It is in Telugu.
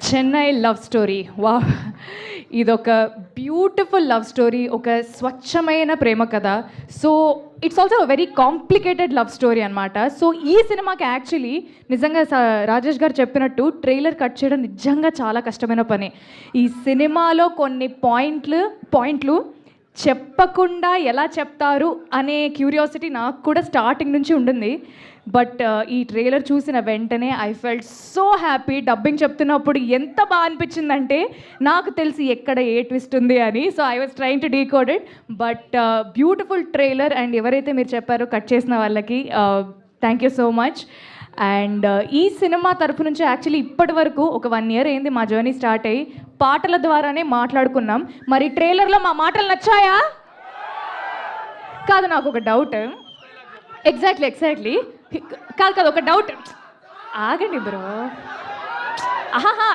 చెన్నై లవ్ స్టోరీ వా ఇదొక బ్యూటిఫుల్ లవ్ స్టోరీ, ఒక స్వచ్ఛమైన ప్రేమ కథ. So it's also very complicated love story అనమాట. సో ఈ సినిమాకి యాక్చువల్లీ నిజంగా రాజేష్ గారు చెప్పినట్టు ట్రైలర్ కట్ చేయడం నిజంగా చాలా కష్టమైన పని. ఈ సినిమాలో కొన్ని పాయింట్లు చెప్పకుండా ఎలా చెప్తారు అనే క్యూరియాసిటీ నాకు కూడా స్టార్టింగ్ నుంచి ఉండింది. బట్ ఈ ట్రైలర్ చూసిన వెంటనే I felt so happy. Dubbing చెప్తున్నప్పుడు ఎంత బాగా అనిపించిందంటే నాకు తెలిసి ఎక్కడ ఏ ట్విస్ట్ ఉంది అని. So I was trying to decode it. But beautiful trailer. And ఎవరైతే మీరు చెప్పారో కట్ చేసిన వాళ్ళకి thank you so much. And ఈ సినిమా తరపు నుంచి యాక్చువల్లీ ఇప్పటి వరకు ఒక 1 year అయింది మా జర్నీ స్టార్ట్ అయ్యి. పాటల ద్వారానే మాట్లాడుకున్నాం. మరి ట్రైలర్లో మా మాటలు నచ్చాయా? కాదు, నాకు ఒక డౌట్. ఎగ్జాక్ట్లీ కాదు ఒక డౌట్. ఆగండి బ్రో. ఆహా,